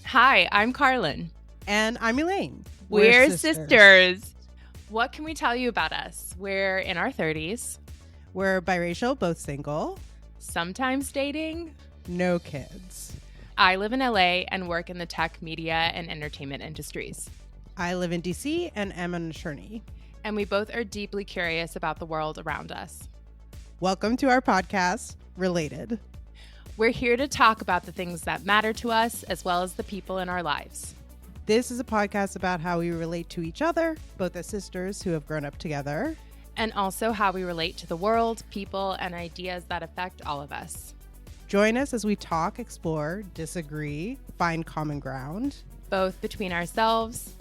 Hi, I'm Carlin. And I'm Elaine. We're sisters. What can we tell you about us? We're in our 30s. We're biracial, both single. Sometimes dating. No kids. I live in LA and work in the tech, media, and entertainment industries. I live in DC and am an attorney. And we both are deeply curious about the world around us. Welcome to our podcast, Related. We're here to talk about the things that matter to us as well as the people in our lives. This is a podcast about how we relate to each other, both as sisters who have grown up together. And also how we relate to the world, people, and ideas that affect all of us. Join us as we talk, explore, disagree, find common ground. Both between ourselves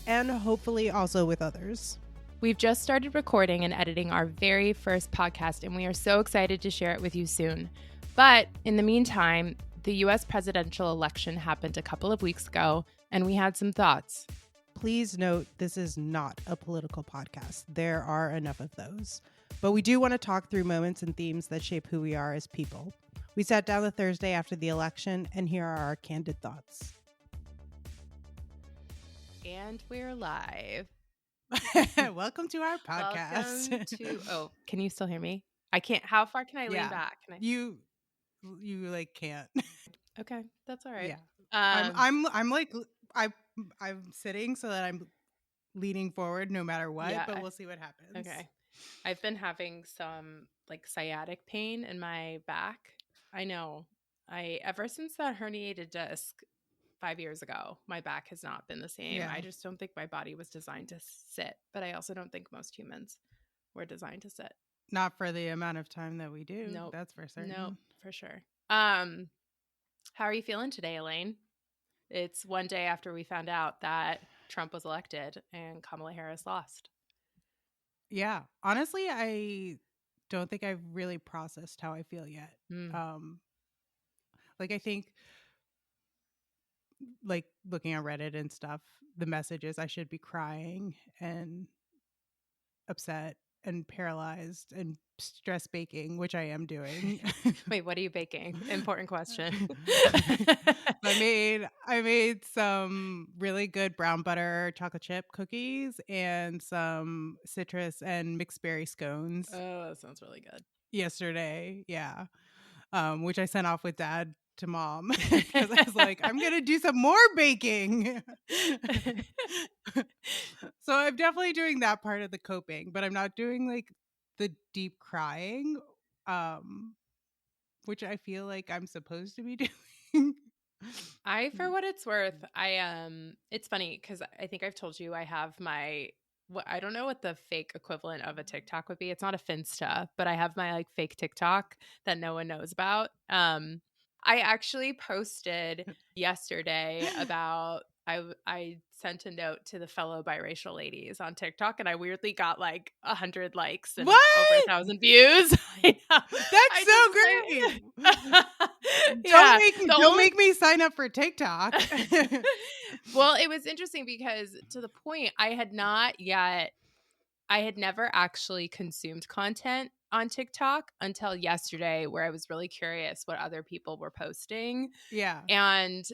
and hopefully also with others. We've just started recording and editing our very first podcast, and we are so excited to share it with you soon. But in the meantime, the U.S. presidential election happened a couple of weeks ago, and we had some thoughts. Please note, this is not a political podcast. There are enough of those. But we do want to talk through moments and themes that shape who we are as people. We sat down the Thursday after the election, and here are our candid thoughts. And we're live. Welcome to our podcast. Can you still hear me? I can't. How far can I lean back? You like can't. Okay, that's all right. Yeah. I'm sitting so that I'm leaning forward no matter what, but we'll see what happens. Okay. I've been having some like sciatic pain in my back. I know. Ever since that herniated disc 5 years ago, my back has not been the same. Yeah. I just don't think my body was designed to sit, but I also don't think most humans were designed to sit. Not for the amount of time that we do. Nope. That's for certain. No, for sure. How are you feeling today, Elaine? It's one day after we found out that Trump was elected and Kamala Harris lost. Yeah. Honestly, I don't think I've really processed how I feel yet. I think like looking at Reddit and stuff, the message is I should be crying and upset and paralyzed and stress baking, which I am doing. Wait, what are you baking? Important question. I made some really good brown butter chocolate chip cookies and some citrus and mixed berry scones. Oh, that sounds really good. Yesterday, yeah. Which I sent off with Dad to Mom because I was like, I'm gonna do some more baking. So I'm definitely doing that part of the coping, but I'm not doing like the deep crying, which I feel like I'm supposed to be doing. For what it's worth, it's funny because I think I've told you I have I don't know what the fake equivalent of a TikTok would be. It's not a Finsta, but I have my like fake TikTok that no one knows about. I actually posted yesterday about I sent a note to the fellow biracial ladies on TikTok, and I weirdly got like 100 likes and over 1,000 views. That's so great. Don't make me sign up for TikTok. Well, it was interesting because to the point I had never actually consumed content on TikTok until yesterday, where I was really curious what other people were posting. Yeah. And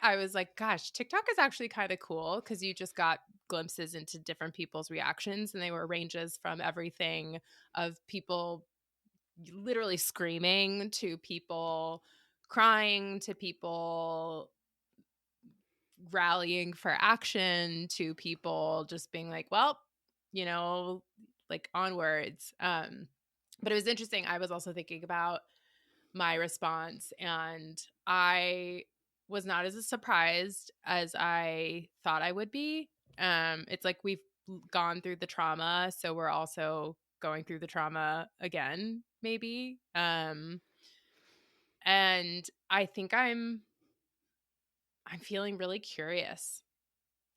I was like, gosh, TikTok is actually kind of cool because you just got glimpses into different people's reactions, and they were ranges from everything of people literally screaming to people crying to people rallying for action to people just being like, well, like onwards. But it was interesting. I was also thinking about my response, and I was not as surprised as I thought I would be. It's like we've gone through the trauma, so we're also going through the trauma again, maybe. And I think I'm feeling really curious.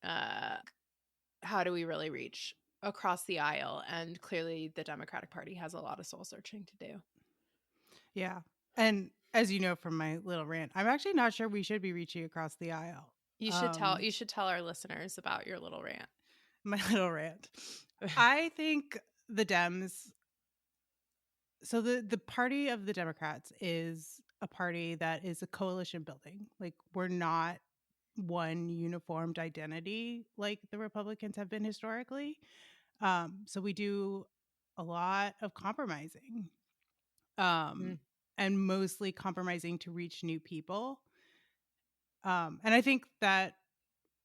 How do we really reach across the aisle? And clearly the Democratic Party has a lot of soul searching to do. Yeah. And as you know from my little rant, I'm actually not sure we should be reaching across the aisle. You should tell our listeners about your little rant. My little rant. I think the Dems, so the party of the Democrats is a party that is a coalition building. Like, we're not one uniformed identity like the Republicans have been historically. So we do a lot of compromising, Mm. um, and mostly compromising to reach new people. And I think that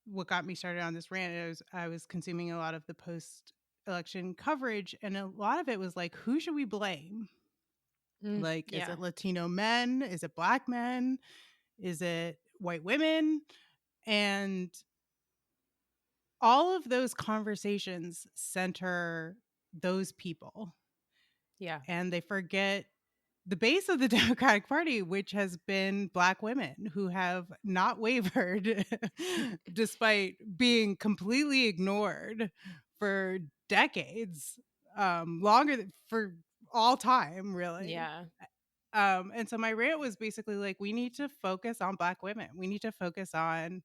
what got me started on this rant is I was consuming a lot of the post election coverage, and a lot of it was like, who should we blame? Mm. Like, is Yeah. it Latino men? Is it Black men? Is it white women? And all of those conversations center those people, Yeah. and they forget the base of the Democratic Party, which has been Black women who have not wavered despite being completely ignored for decades, for all time, really. Yeah. And so my rant was basically like, we need to focus on Black women. We need to focus on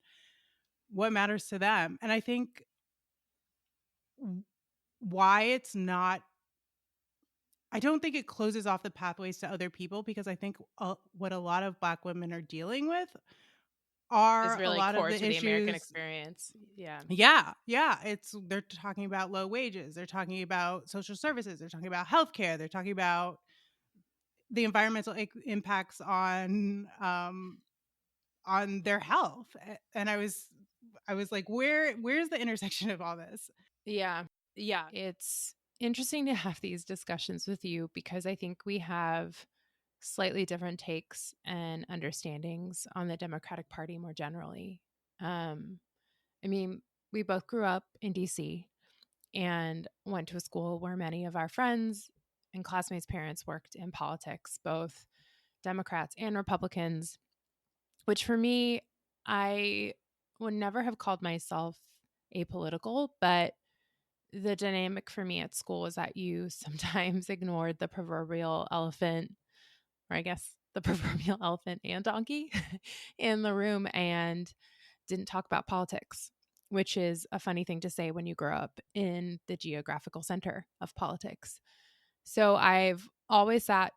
what matters to them. And I think why it's not, I don't think it closes off the pathways to other people, because I think what a lot of Black women are dealing with Is are a really lot of core the to the American issues. experience. Yeah. Yeah, it's, they're talking about low wages, they're talking about social services, they're talking about healthcare, they're talking about the environmental impacts on their health. And I was like, where's the intersection of all this? Yeah. Yeah. It's interesting to have these discussions with you because I think we have slightly different takes and understandings on the Democratic Party more generally. Um, I mean, we both grew up in DC and went to a school where many of our friends and classmates' parents worked in politics, both Democrats and Republicans, which for me, I would never have called myself apolitical, but the dynamic for me at school was that you sometimes ignored the proverbial elephant, or I guess the proverbial elephant and donkey in the room and didn't talk about politics, which is a funny thing to say when you grow up in the geographical center of politics. So I've always sat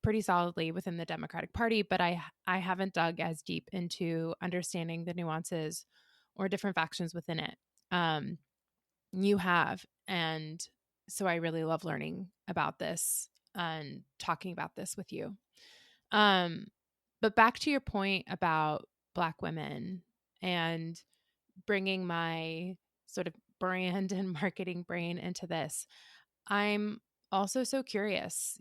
pretty solidly within the Democratic Party, but I haven't dug as deep into understanding the nuances or different factions within it. Um, you have, and so I really love learning about this and talking about this with you. Um, but back to your point about Black women and bringing my sort of brand and marketing brain into this, I'm also so curious,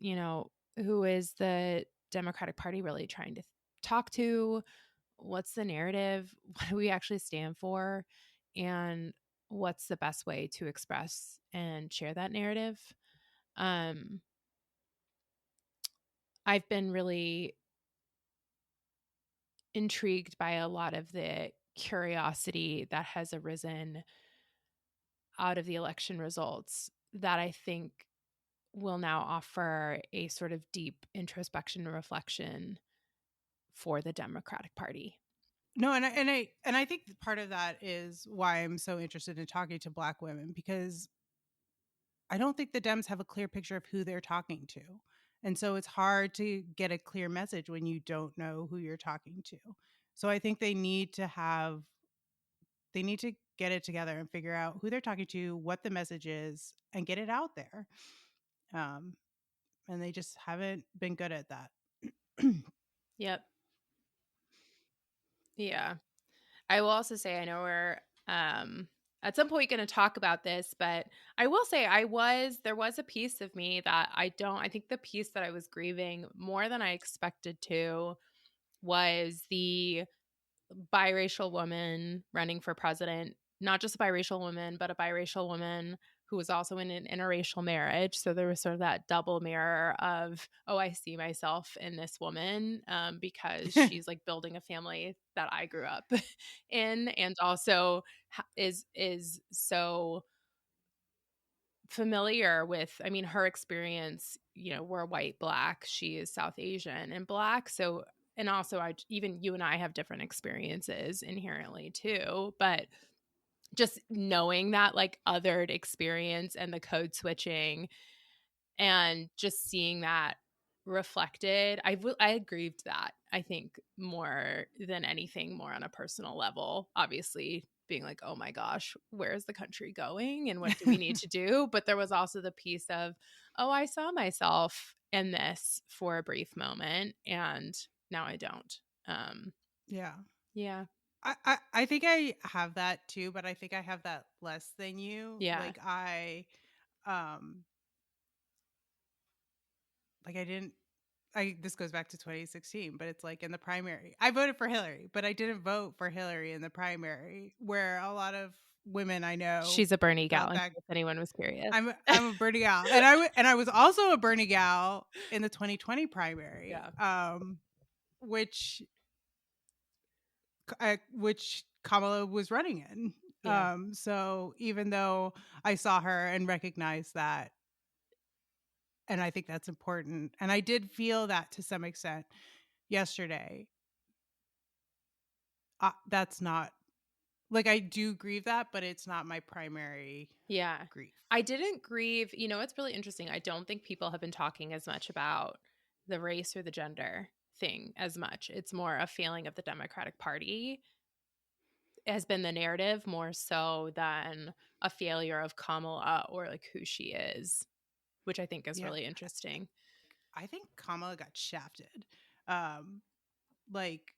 who is the Democratic Party really trying to talk to? What's the narrative? What do we actually stand for? And what's the best way to express and share that narrative? Um, I've been really intrigued by a lot of the curiosity that has arisen out of the election results that I think will now offer a sort of deep introspection and reflection for the Democratic Party. No, and I think part of that is why I'm so interested in talking to Black women, because I don't think the Dems have a clear picture of who they're talking to. And so it's hard to get a clear message when you don't know who you're talking to. So I think they need to get it together and figure out who they're talking to, what the message is, and get it out there. Um, and they just haven't been good at that. Yep. Yeah. I will also say I know we're at some point going to talk about this, but I will say there was a piece of me that I think the piece that I was grieving more than I expected to was the biracial woman running for president, not just a biracial woman, but a biracial woman who was also in an interracial marriage. So there was sort of that double mirror of, oh, I see myself in this woman because she's like building a family that I grew up in, and also is so familiar with, I mean, her experience, we're white, Black, she is South Asian and Black. So, and also even you and I have different experiences inherently too, but just knowing that like othered experience and the code switching and just seeing that reflected. I grieved that, I think, more than anything, more on a personal level. Obviously, being like, oh my gosh, where is the country going and what do we need to do? But there was also the piece of, oh, I saw myself in this for a brief moment and now I don't. Yeah. Yeah. I think I have that too, but I think I have that less than you. Yeah. Um I didn't this goes back to 2016, but it's like in the primary. I voted for Hillary, but I didn't vote for Hillary in the primary, where a lot of women I know She's a Bernie gal, felt in that. case anyone was curious. I'm a Bernie gal, and I was also a Bernie gal in the 2020 primary, Yeah. which which Kamala was running in. Yeah. So even though I saw her and recognized that, and I think that's important, and I did feel that to some extent yesterday. That's not like, I do grieve that, but it's not my primary Yeah. grief. I didn't grieve. You know, it's really interesting. I don't think people have been talking as much about the race or the gender thing as much. It's more a feeling of the Democratic Party has been the narrative more so than a failure of Kamala or like who she is, which I think is Yeah, really interesting. I think Kamala got shafted. Um, like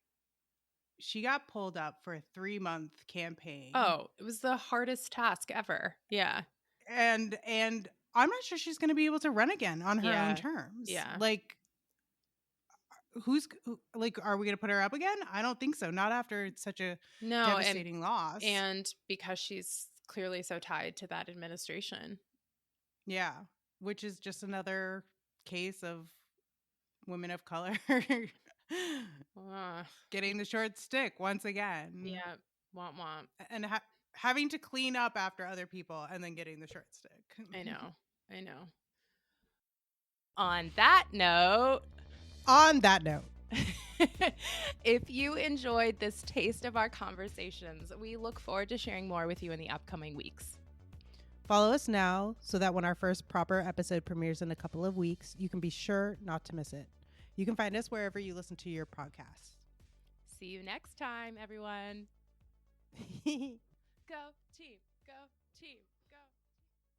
she got pulled up for a 3-month campaign, Oh, it was the hardest task ever. Yeah. and I'm not sure she's going to be able to run again on her own Yeah. terms. Yeah. Like, like, are we going to put her up again? I don't think so. Not after such a No, devastating loss. and because she's clearly so tied to that administration. Yeah, which is just another case of women of color Uh, getting the short stick once again, yeah. Womp womp. and having to clean up after other people and then getting the short stick. I know. I know. On that note, On that note, if you enjoyed this taste of our conversations, we look forward to sharing more with you in the upcoming weeks. follow us now so that when our first proper episode premieres in a couple of weeks, you can be sure not to miss it. You can find us wherever you listen to your podcasts. See you next time, everyone. Go team. Go team.